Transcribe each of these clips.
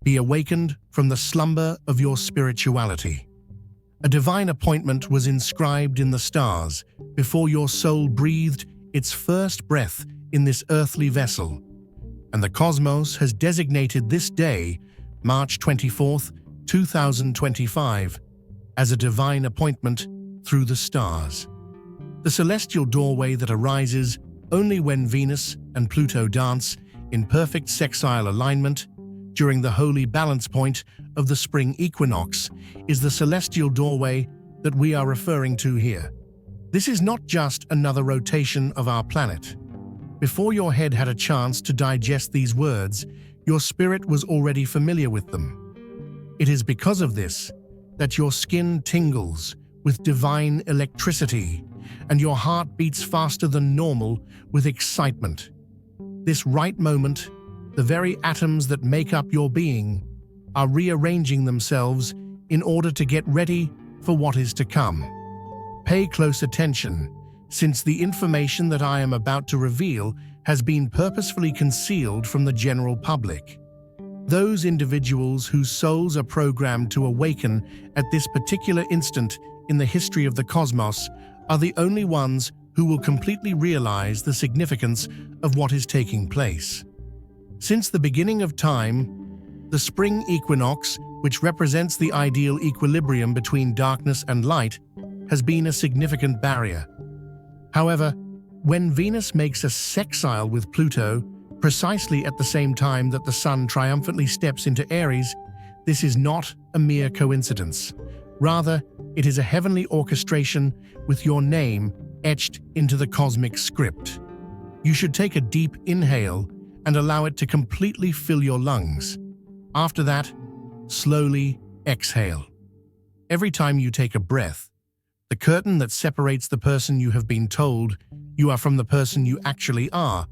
Be awakened from the slumber of your spirituality. A divine appointment was inscribed in the stars before your soul breathed its first breath in this earthly vessel, and the cosmos has designated this day, March 24th, 2025, as a divine appointment through the stars. The celestial doorway that arises only when Venus and Pluto dance in perfect sextile alignment during the holy balance point of the spring equinox is the celestial doorway that we are referring to here. This is not just another rotation of our planet. Before your head had a chance to digest these words, your spirit was already familiar with them. It is because of this that your skin tingles with divine electricity and your heart beats faster than normal with excitement. This right moment, the very atoms that make up your being are rearranging themselves in order to get ready for what is to come. Pay close attention, since the information that I am about to reveal has been purposefully concealed from the general public. Those individuals whose souls are programmed to awaken at this particular instant in the history of the cosmos are the only ones who will completely realize the significance of what is taking place. Since the beginning of time, the spring equinox, which represents the ideal equilibrium between darkness and light, has been a significant barrier. However, when Venus makes a sextile with Pluto, precisely at the same time that the Sun triumphantly steps into Aries, this is not a mere coincidence. Rather, it is a heavenly orchestration with your name etched into the cosmic script. You should take a deep inhale and allow it to completely fill your lungs. After that, slowly exhale. Every time you take a breath, the curtain that separates the person you have been told you are from the person you actually are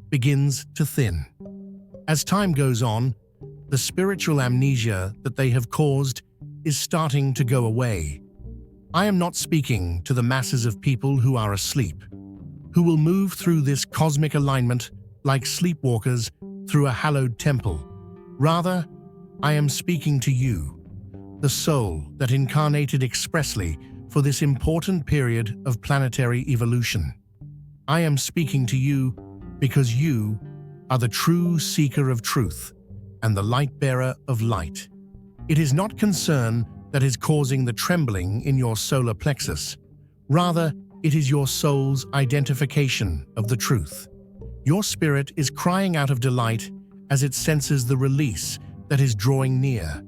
begins to thin. As time goes on, the spiritual amnesia that they have caused is starting to go away. I am not speaking to the masses of people who are asleep, who will move through this cosmic alignment like sleepwalkers through a hallowed temple. Rather, I am speaking to you, the soul that incarnated expressly for this important period of planetary evolution. I am speaking to you because you are the true seeker of truth and the light-bearer of light. It is not concern that is causing the trembling in your solar plexus. Rather, it is your soul's identification of the truth. Your spirit is crying out of delight as it senses the release that is drawing near,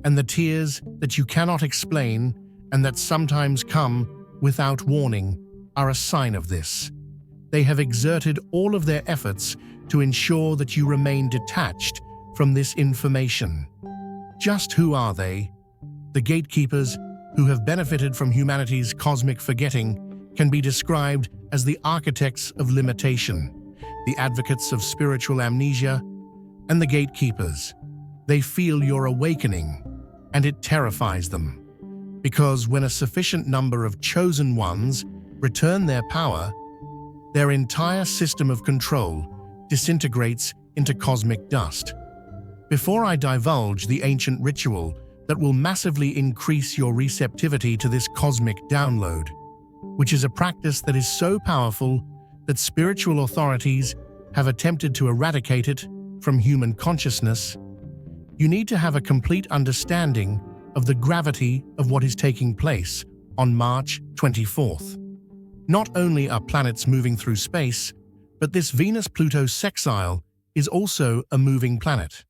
and the tears that you cannot explain and that sometimes come without warning are a sign of this. They have exerted all of their efforts to ensure that you remain detached from this information. Just who are they? The gatekeepers who have benefited from humanity's cosmic forgetting can be described as the architects of limitation, the advocates of spiritual amnesia, and the gatekeepers. They feel your awakening, and it terrifies them. Because when a sufficient number of chosen ones return their power, their entire system of control disintegrates into cosmic dust. Before I divulge the ancient ritual that will massively increase your receptivity to this cosmic download, which is a practice that is so powerful that spiritual authorities have attempted to eradicate it from human consciousness, you need to have a complete understanding of the gravity of what is taking place on March 24th. Not only are planets moving through space, but this Venus-Pluto sextile is also a moving planet.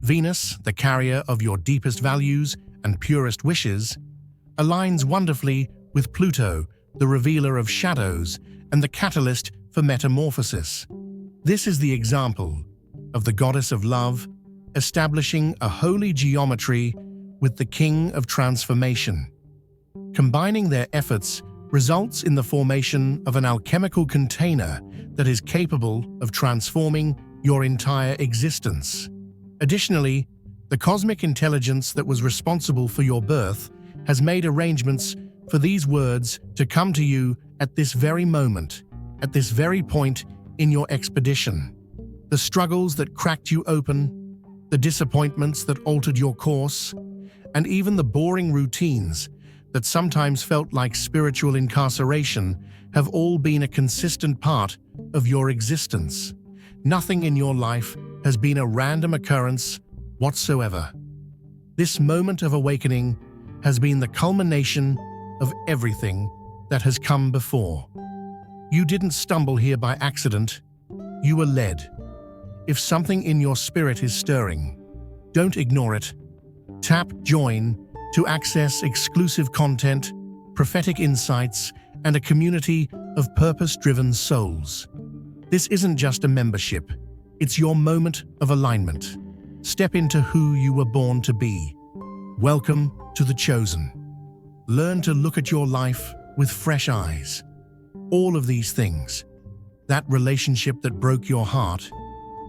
Venus, the carrier of your deepest values and purest wishes, aligns wonderfully with Pluto, the revealer of shadows and the catalyst for metamorphosis. This is the example of the goddess of love establishing a holy geometry with the king of transformation. Combining their efforts results in the formation of an alchemical container that is capable of transforming your entire existence. Additionally, the cosmic intelligence that was responsible for your birth has made arrangements for these words to come to you at this very moment, at this very point in your expedition. The struggles that cracked you open, the disappointments that altered your course, and even the boring routines that sometimes felt like spiritual incarceration have all been a consistent part of your existence. Nothing in your life has been a random occurrence whatsoever. This moment of awakening has been the culmination of everything that has come before. You didn't stumble here by accident, you were led. If something in your spirit is stirring, don't ignore it. Tap Join to access exclusive content, prophetic insights, and a community of purpose-driven souls. This isn't just a membership, it's your moment of alignment. Step into who you were born to be. Welcome to the Chosen. Learn to look at your life with fresh eyes. All of these things, that relationship that broke your heart,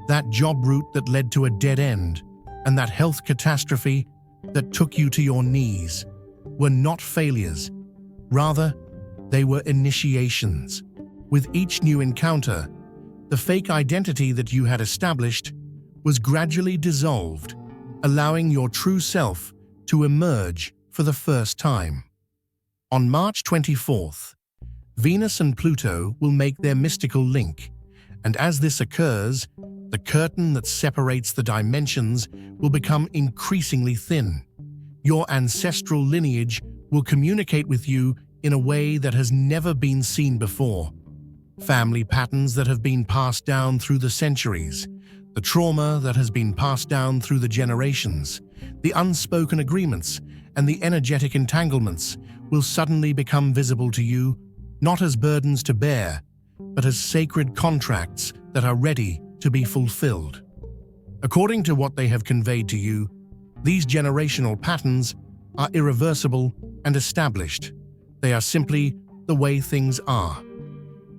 that job route that led to a dead end, and that health catastrophe that took you to your knees, were not failures. Rather, they were initiations. With each new encounter, the fake identity that you had established was gradually dissolved, allowing your true self to emerge for the first time. On March 24th, Venus and Pluto will make their mystical link, and as this occurs, the curtain that separates the dimensions will become increasingly thin. Your ancestral lineage will communicate with you in a way that has never been seen before. Family patterns that have been passed down through the centuries, the trauma that has been passed down through the generations, the unspoken agreements, and the energetic entanglements will suddenly become visible to you, not as burdens to bear, but as sacred contracts that are ready to be fulfilled. According to what they have conveyed to you, these generational patterns are irreversible and established. They are simply the way things are.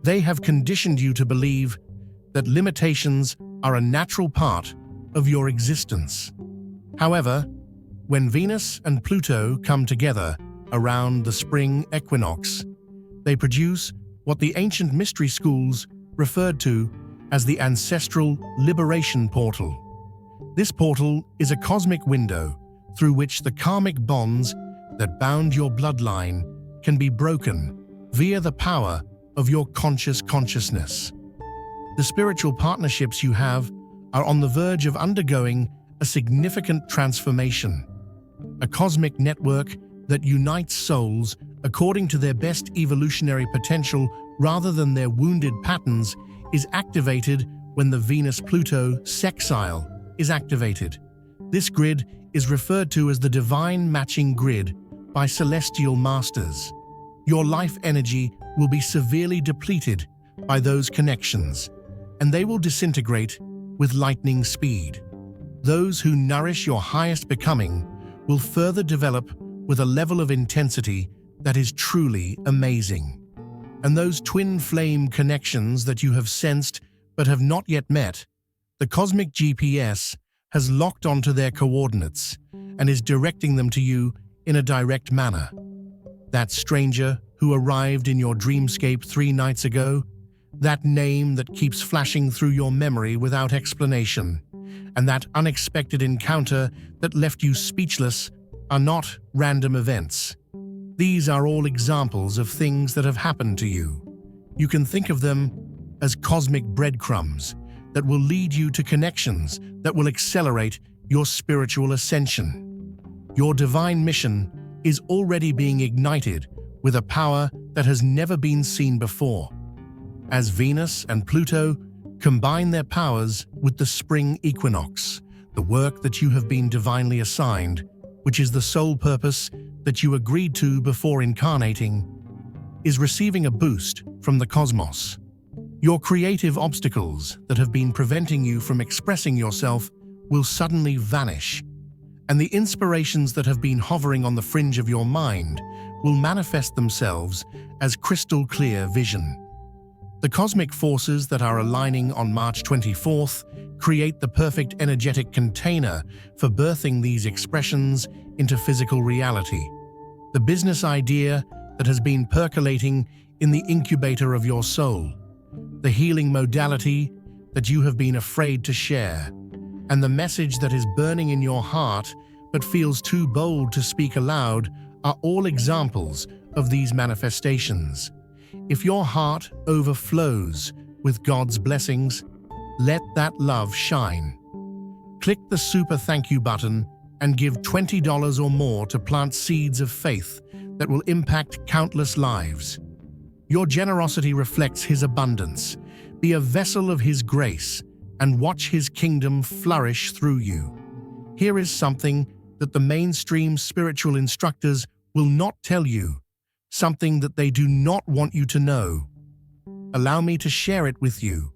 They have conditioned you to believe that limitations are a natural part of your existence. However, when Venus and Pluto come together around the spring equinox, they produce what the ancient mystery schools referred to as the Ancestral Liberation Portal. This portal is a cosmic window through which the karmic bonds that bound your bloodline can be broken via the power of your consciousness. The spiritual partnerships you have are on the verge of undergoing a significant transformation. A cosmic network that unites souls according to their best evolutionary potential rather than their wounded patterns is activated when the Venus-Pluto sextile is activated. This grid is referred to as the divine matching grid by celestial masters. Your life energy will be severely depleted by those connections, and they will disintegrate with lightning speed. Those who nourish your highest becoming will further develop with a level of intensity that is truly amazing. And those twin flame connections that you have sensed but have not yet met, the cosmic GPS has locked onto their coordinates and is directing them to you in a direct manner. That stranger who arrived in your dreamscape 3 nights ago, that name that keeps flashing through your memory without explanation, and that unexpected encounter that left you speechless are not random events. These are all examples of things that have happened to you. You can think of them as cosmic breadcrumbs that will lead you to connections that will accelerate your spiritual ascension. Your divine mission is already being ignited with a power that has never been seen before. As Venus and Pluto combine their powers with the spring equinox, the work that you have been divinely assigned, which is the sole purpose that you agreed to before incarnating, is receiving a boost from the cosmos. Your creative obstacles that have been preventing you from expressing yourself will suddenly vanish, and the inspirations that have been hovering on the fringe of your mind will manifest themselves as crystal clear vision. The cosmic forces that are aligning on March 24th create the perfect energetic container for birthing these expressions into physical reality. The business idea that has been percolating in the incubator of your soul, the healing modality that you have been afraid to share, and the message that is burning in your heart but feels too bold to speak aloud are all examples of these manifestations. If your heart overflows with God's blessings, let that love shine. Click the super thank you button and give $20 or more to plant seeds of faith that will impact countless lives. Your generosity reflects His abundance. Be a vessel of His grace and watch His kingdom flourish through you. Here is something that the mainstream spiritual instructors will not tell you, something that they do not want you to know. Allow me to share it with you.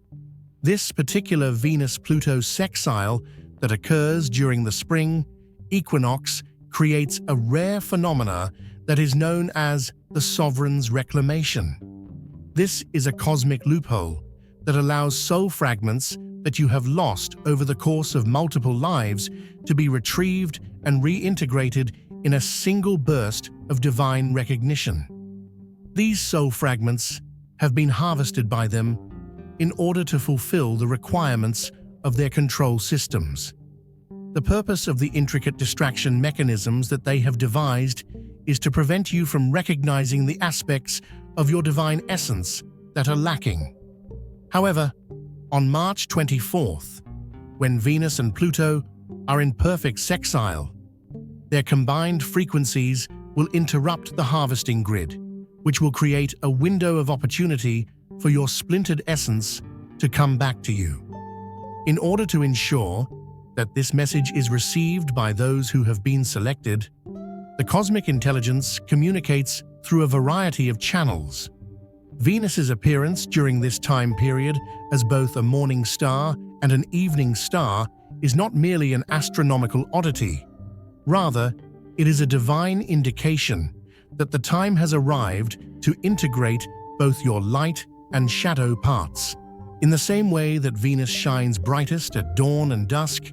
This particular Venus-Pluto sextile that occurs during the spring equinox creates a rare phenomena that is known as the sovereign's reclamation. This is a cosmic loophole that allows soul fragments that you have lost over the course of multiple lives to be retrieved and reintegrated in a single burst of divine recognition. These soul fragments have been harvested by them in order to fulfill the requirements of their control systems. The purpose of the intricate distraction mechanisms that they have devised is to prevent you from recognizing the aspects of your divine essence that are lacking. However, on March 24th, when Venus and Pluto are in perfect sextile, their combined frequencies will interrupt the harvesting grid, which will create a window of opportunity for your splintered essence to come back to you. In order to ensure that this message is received by those who have been selected, the cosmic intelligence communicates through a variety of channels. Venus's appearance during this time period as both a morning star and an evening star is not merely an astronomical oddity. Rather, it is a divine indication that the time has arrived to integrate both your light and shadow parts. In the same way that Venus shines brightest at dawn and dusk,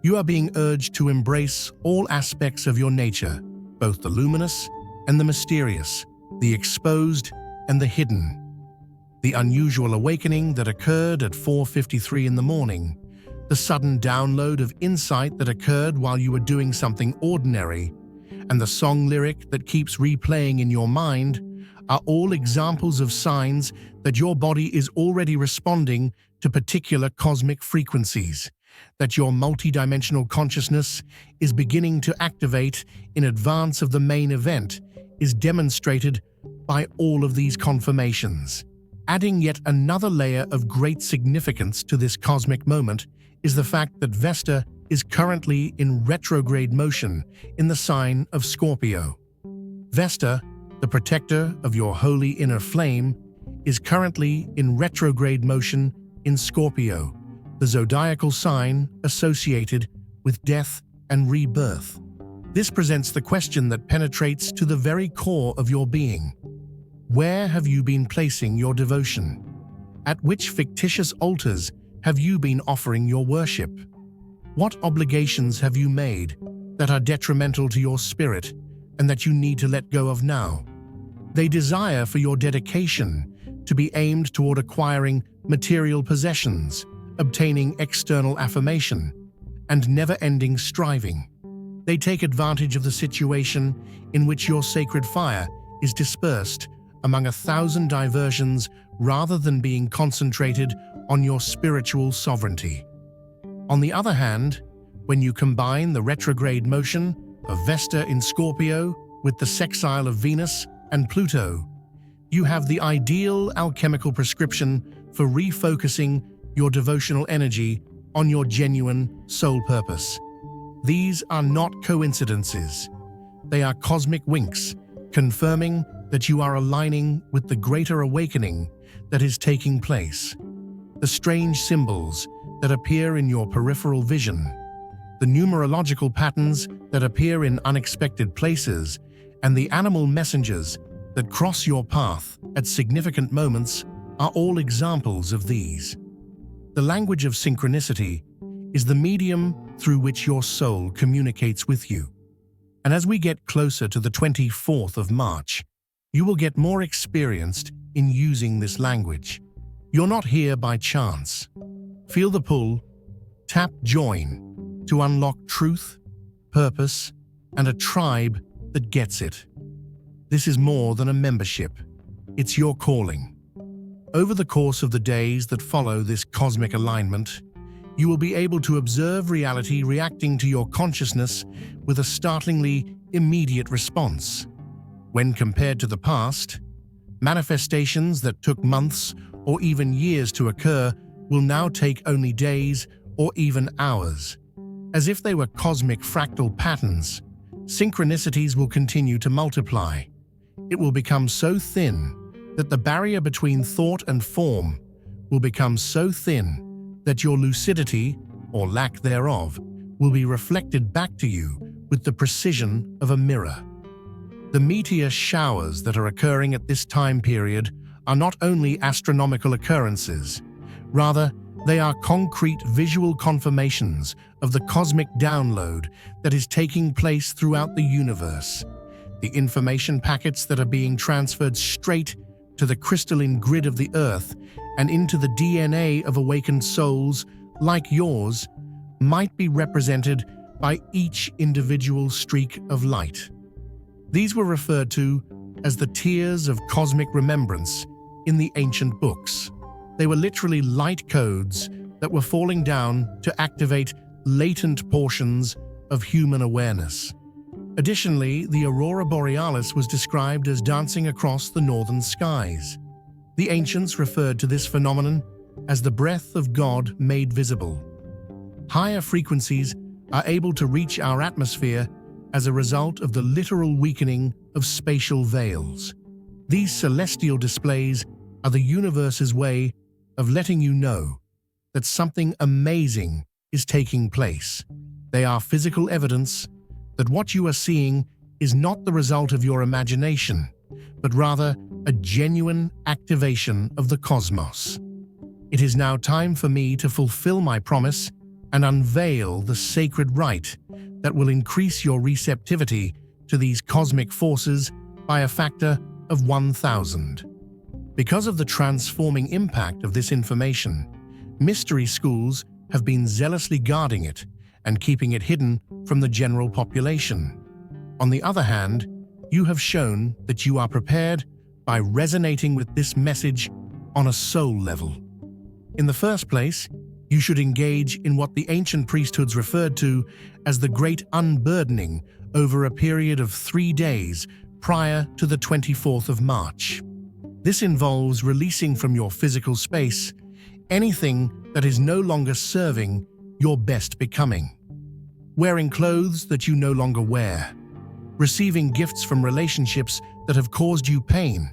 you are being urged to embrace all aspects of your nature, both the luminous and the mysterious, the exposed and the hidden. The unusual awakening that occurred at 4:53 in the morning, the sudden download of insight that occurred while you were doing something ordinary, and the song lyric that keeps replaying in your mind are all examples of signs that your body is already responding to particular cosmic frequencies, that your multidimensional consciousness is beginning to activate in advance of the main event is demonstrated by all of these confirmations. Adding yet another layer of great significance to this cosmic moment is the fact that Vesta is currently in retrograde motion in the sign of Scorpio. Vesta, the protector of your holy inner flame, is currently in retrograde motion in Scorpio, the zodiacal sign associated with death and rebirth. This presents the question that penetrates to the very core of your being. Where have you been placing your devotion? At which fictitious altars have you been offering your worship? What obligations have you made that are detrimental to your spirit and that you need to let go of now? They desire for your dedication to be aimed toward acquiring material possessions, obtaining external affirmation, and never-ending striving. They take advantage of the situation in which your sacred fire is dispersed among 1,000 diversions rather than being concentrated on your spiritual sovereignty. On the other hand, when you combine the retrograde motion of Vesta in Scorpio with the sextile of Venus and Pluto, you have the ideal alchemical prescription for refocusing your devotional energy on your genuine soul purpose. These are not coincidences. They are cosmic winks, confirming that you are aligning with the greater awakening that is taking place. The strange symbols that appear in your peripheral vision, the numerological patterns that appear in unexpected places, and the animal messengers that cross your path at significant moments are all examples of these. The language of synchronicity is the medium through which your soul communicates with you. And as we get closer to the 24th of March, you will get more experienced in using this language. You're not here by chance. Feel the pull, Tap Join to unlock truth, purpose, and a tribe that gets it. This is more than a membership. It's your calling. Over the course of the days that follow this cosmic alignment, you will be able to observe reality reacting to your consciousness with a startlingly immediate response. When compared to the past, manifestations that took months or even years to occur will now take only days or even hours. As if they were cosmic fractal patterns, synchronicities will continue to multiply. It will become so thin that the barrier between thought and form will become so thin that your lucidity, or lack thereof, will be reflected back to you with the precision of a mirror. The meteor showers that are occurring at this time period are not only astronomical occurrences, rather, they are concrete visual confirmations of the cosmic download that is taking place throughout the universe. The information packets that are being transferred straight to the crystalline grid of the Earth and into the DNA of awakened souls like yours might be represented by each individual streak of light. These were referred to as the tears of cosmic remembrance in the ancient books. They were literally light codes that were falling down to activate latent portions of human awareness. Additionally, the aurora borealis was described as dancing across the northern skies. The ancients referred to this phenomenon as the breath of God made visible. Higher frequencies are able to reach our atmosphere as a result of the literal weakening of spatial veils. These celestial displays are the universe's way of letting you know that something amazing is taking place. They are physical evidence that what you are seeing is not the result of your imagination, but rather a genuine activation of the cosmos. It is now time for me to fulfill my promise and unveil the sacred rite that will increase your receptivity to these cosmic forces by a factor of 1,000. Because of the transforming impact of this information, mystery schools have been zealously guarding it and keeping it hidden from the general population. On the other hand, you have shown that you are prepared by resonating with this message on a soul level. In the first place, you should engage in what the ancient priesthoods referred to as the Great Unburdening over a period of 3 days prior to the 24th of March. This involves releasing from your physical space anything that is no longer serving your best becoming. Wearing clothes that you no longer wear, receiving gifts from relationships that have caused you pain,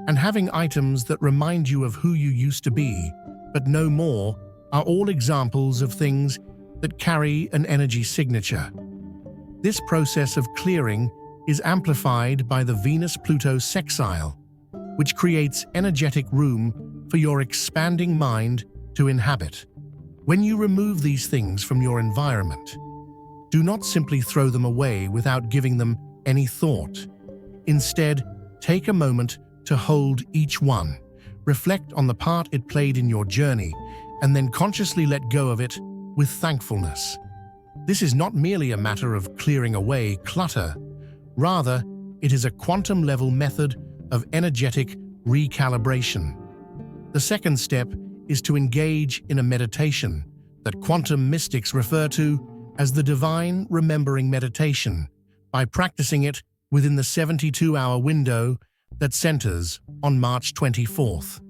and having items that remind you of who you used to be, but no more, are all examples of things that carry an energy signature. This process of clearing is amplified by the Venus-Pluto sextile, which creates energetic room for your expanding mind to inhabit. When you remove these things from your environment, do not simply throw them away without giving them any thought. Instead, take a moment to hold each one, reflect on the part it played in your journey, and then consciously let go of it with thankfulness. This is not merely a matter of clearing away clutter. Rather, it is a quantum-level method of energetic recalibration. The second step is to engage in a meditation that quantum mystics refer to as the divine remembering meditation by practicing it within the 72-hour window that centers on March 24th.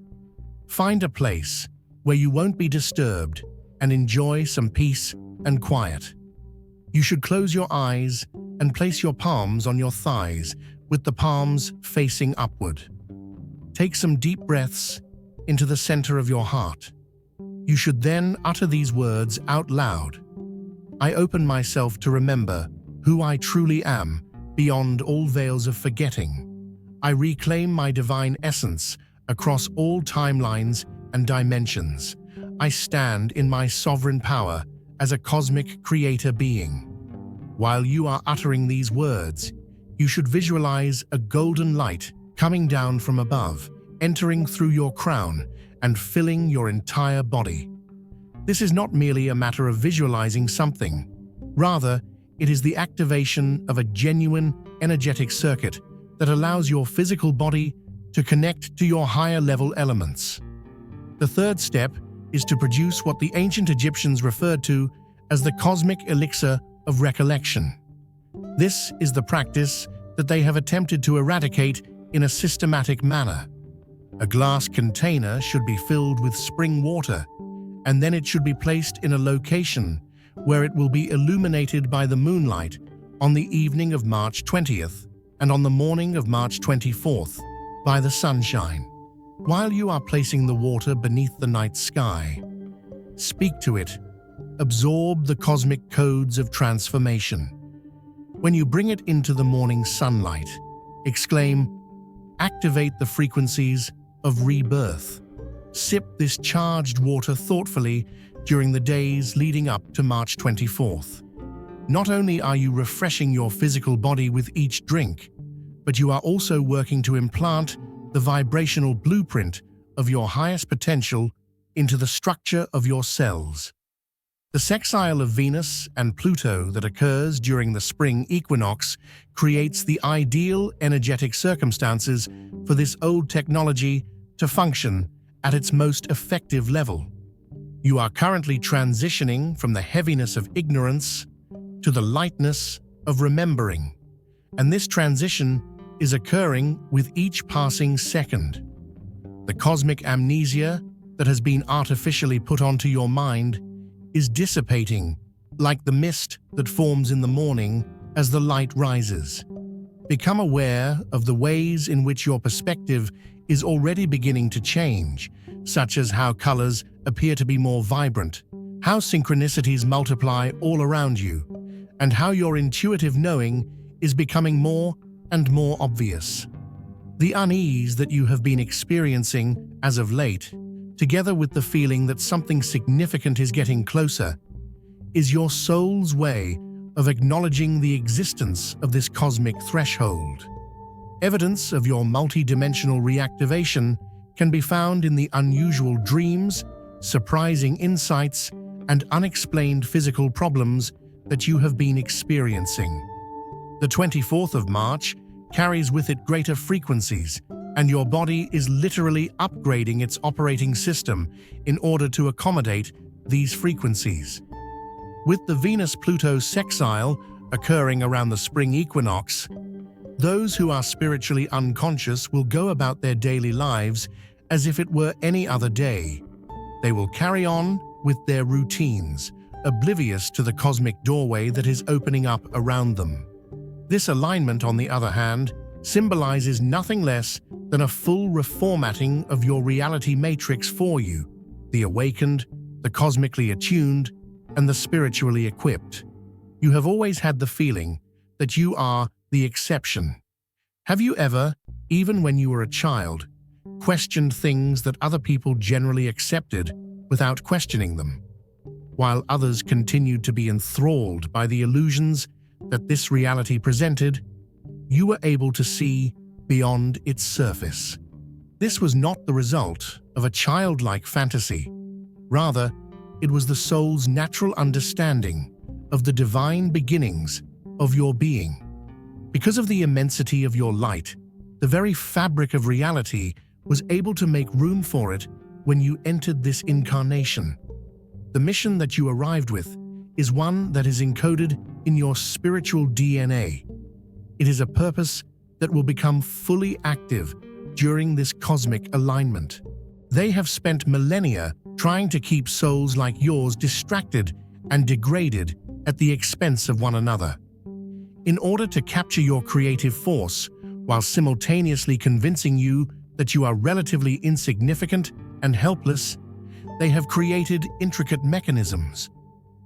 Find a place where you won't be disturbed and enjoy some peace and quiet. You should close your eyes and place your palms on your thighs with the palms facing upward. Take some deep breaths into the center of your heart. You should then utter these words out loud. I open myself to remember who I truly am beyond all veils of forgetting. I reclaim my divine essence across all timelines and dimensions. I stand in my sovereign power as a cosmic creator being. While you are uttering these words, you should visualize a golden light coming down from above, entering through your crown and filling your entire body. This is not merely a matter of visualizing something. Rather, it is the activation of a genuine, energetic circuit that allows your physical body to connect to your higher-level elements. The third step is to produce what the ancient Egyptians referred to as the cosmic elixir of recollection. This is the practice that they have attempted to eradicate in a systematic manner. A glass container should be filled with spring water, and then it should be placed in a location where it will be illuminated by the moonlight on the evening of March 20th and on the morning of March 24th by the sunshine. While you are placing the water beneath the night sky, speak to it, absorb the cosmic codes of transformation. When you bring it into the morning sunlight, exclaim, "Activate the frequencies of rebirth." Sip this charged water thoughtfully during the days leading up to March 24th. Not only are you refreshing your physical body with each drink, but you are also working to implant the vibrational blueprint of your highest potential into the structure of your cells. The sextile of Venus and Pluto that occurs during the spring equinox creates the ideal energetic circumstances for this old technology to function at its most effective level. You are currently transitioning from the heaviness of ignorance to the lightness of remembering, and this transition is occurring with each passing second. The cosmic amnesia that has been artificially put onto your mind is dissipating like the mist that forms in the morning as the light rises. Become aware of the ways in which your perspective is already beginning to change, such as how colors appear to be more vibrant, how synchronicities multiply all around you, and how your intuitive knowing is becoming more and more obvious. The unease that you have been experiencing as of late, together with the feeling that something significant is getting closer, is your soul's way of acknowledging the existence of this cosmic threshold. Evidence of your multidimensional reactivation can be found in the unusual dreams, surprising insights, and unexplained physical problems that you have been experiencing. The 24th of March carries with it greater frequencies, and your body is literally upgrading its operating system in order to accommodate these frequencies. With the Venus-Pluto sextile occurring around the spring equinox, those who are spiritually unconscious will go about their daily lives as if it were any other day. They will carry on with their routines, oblivious to the cosmic doorway that is opening up around them. This alignment, on the other hand, symbolizes nothing less than a full reformatting of your reality matrix for you, the awakened, the cosmically attuned, and the spiritually equipped. You have always had the feeling that you are the exception. Have you ever, even when you were a child, questioned things that other people generally accepted without questioning them, while others continued to be enthralled by the illusions that this reality presented? You were able to see beyond its surface. This was not the result of a childlike fantasy. Rather, it was the soul's natural understanding of the divine beginnings of your being. Because of the immensity of your light, the very fabric of reality was able to make room for it when you entered this incarnation. The mission that you arrived with is one that is encoded in your spiritual DNA. It is a purpose that will become fully active during this cosmic alignment. They have spent millennia trying to keep souls like yours distracted and degraded at the expense of one another. In order to capture your creative force, while simultaneously convincing you that you are relatively insignificant and helpless, they have created intricate mechanisms.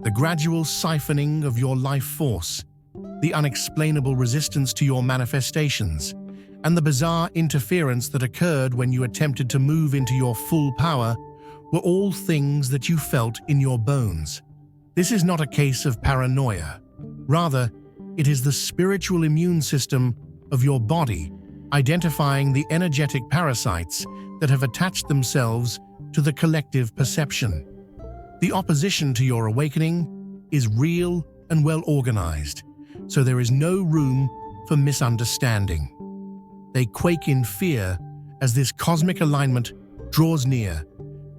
The gradual siphoning of your life force, the unexplainable resistance to your manifestations, and the bizarre interference that occurred when you attempted to move into your full power were all things that you felt in your bones. This is not a case of paranoia. Rather, it is the spiritual immune system of your body identifying the energetic parasites that have attached themselves to the collective perception. The opposition to your awakening is real and well organized, so there is no room for misunderstanding. They quake in fear as this cosmic alignment draws near,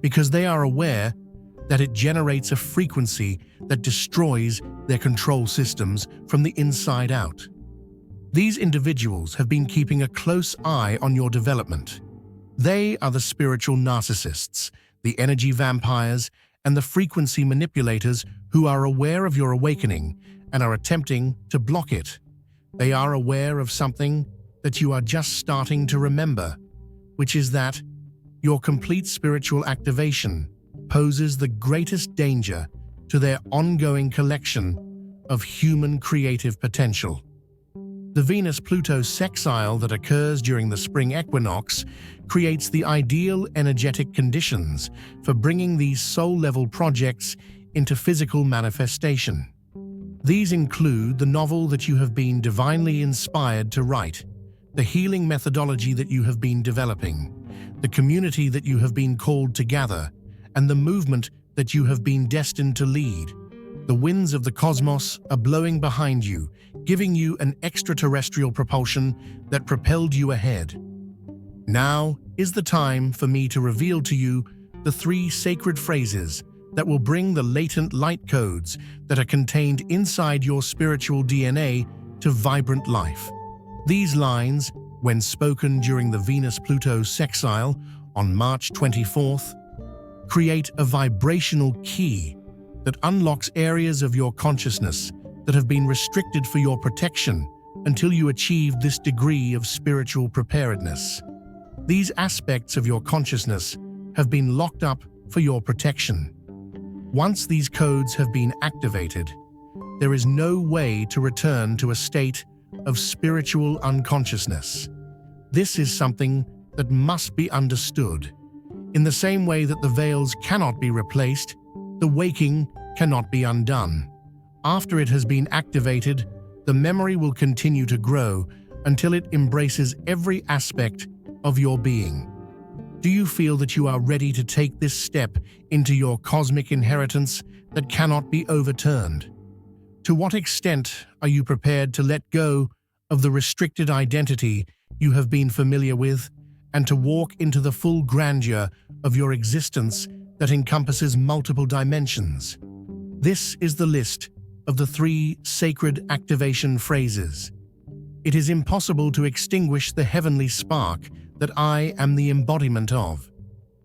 because they are aware that it generates a frequency that destroys their control systems from the inside out. These individuals have been keeping a close eye on your development. They are the spiritual narcissists, the energy vampires, and the frequency manipulators who are aware of your awakening and are attempting to block it. They are aware of something that you are just starting to remember, which is that your complete spiritual activation poses the greatest danger to their ongoing collection of human creative potential. The Venus-Pluto sextile that occurs during the spring equinox creates the ideal energetic conditions for bringing these soul-level projects into physical manifestation. These include the novel that you have been divinely inspired to write, the healing methodology that you have been developing, the community that you have been called to gather, and the movement that you have been destined to lead. The winds of the cosmos are blowing behind you, giving you an extraterrestrial propulsion that propelled you ahead. Now is the time for me to reveal to you the 3 sacred phrases that will bring the latent light codes that are contained inside your spiritual DNA to vibrant life. These lines, when spoken during the Venus-Pluto sextile on March 24th, create a vibrational key that unlocks areas of your consciousness that have been restricted for your protection until you achieve this degree of spiritual preparedness. These aspects of your consciousness have been locked up for your protection. Once these codes have been activated, there is no way to return to a state of spiritual unconsciousness. This is something that must be understood. In the same way that the veils cannot be replaced, the waking cannot be undone. After it has been activated, the memory will continue to grow until it embraces every aspect of your being. Do you feel that you are ready to take this step into your cosmic inheritance that cannot be overturned? To what extent are you prepared to let go of the restricted identity you have been familiar with and to walk into the full grandeur of your existence that encompasses multiple dimensions? This is the list of the 3 sacred activation phrases. It is impossible to extinguish the heavenly spark that I am the embodiment of.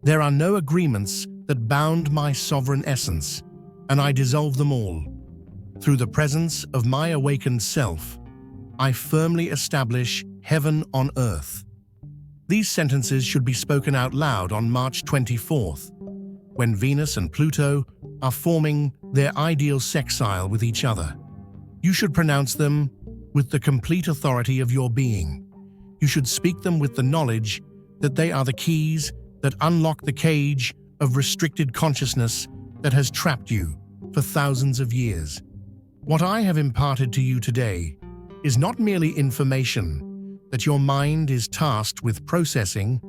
There are no agreements that bound my sovereign essence, and I dissolve them all. Through the presence of my awakened self, I firmly establish heaven on earth. These sentences should be spoken out loud on March 24th, when Venus and Pluto are forming their ideal sextile with each other. You should pronounce them with the complete authority of your being. You should speak them with the knowledge that they are the keys that unlock the cage of restricted consciousness that has trapped you for thousands of years. What I have imparted to you today is not merely information that your mind is tasked with processing.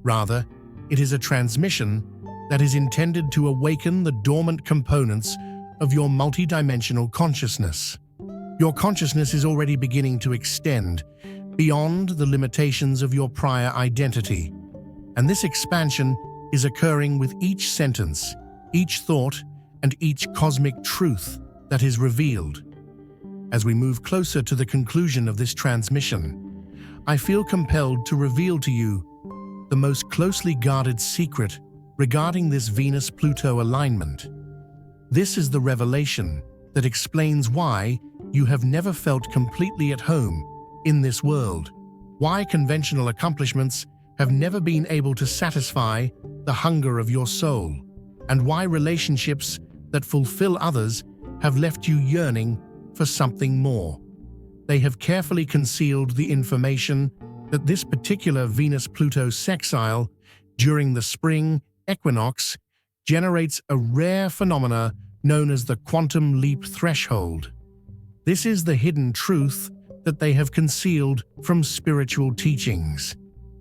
Rather, it is a transmission that is intended to awaken the dormant components of your multidimensional consciousness. Your consciousness is already beginning to extend beyond the limitations of your prior identity, and this expansion is occurring with each sentence, each thought, and each cosmic truth that is revealed. As we move closer to the conclusion of this transmission, I feel compelled to reveal to you the most closely guarded secret regarding this Venus-Pluto alignment. This is the revelation that explains why you have never felt completely at home in this world, why conventional accomplishments have never been able to satisfy the hunger of your soul, and why relationships that fulfill others have left you yearning for something more. They have carefully concealed the information that this particular Venus-Pluto sextile during the spring equinox generates a rare phenomena known as the quantum leap threshold. This is the hidden truth that they have concealed from spiritual teachings.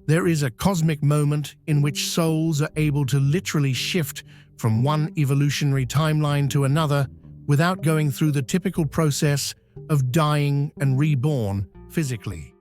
There is a cosmic moment in which souls are able to literally shift from one evolutionary timeline to another without going through the typical process of dying and reborn physically.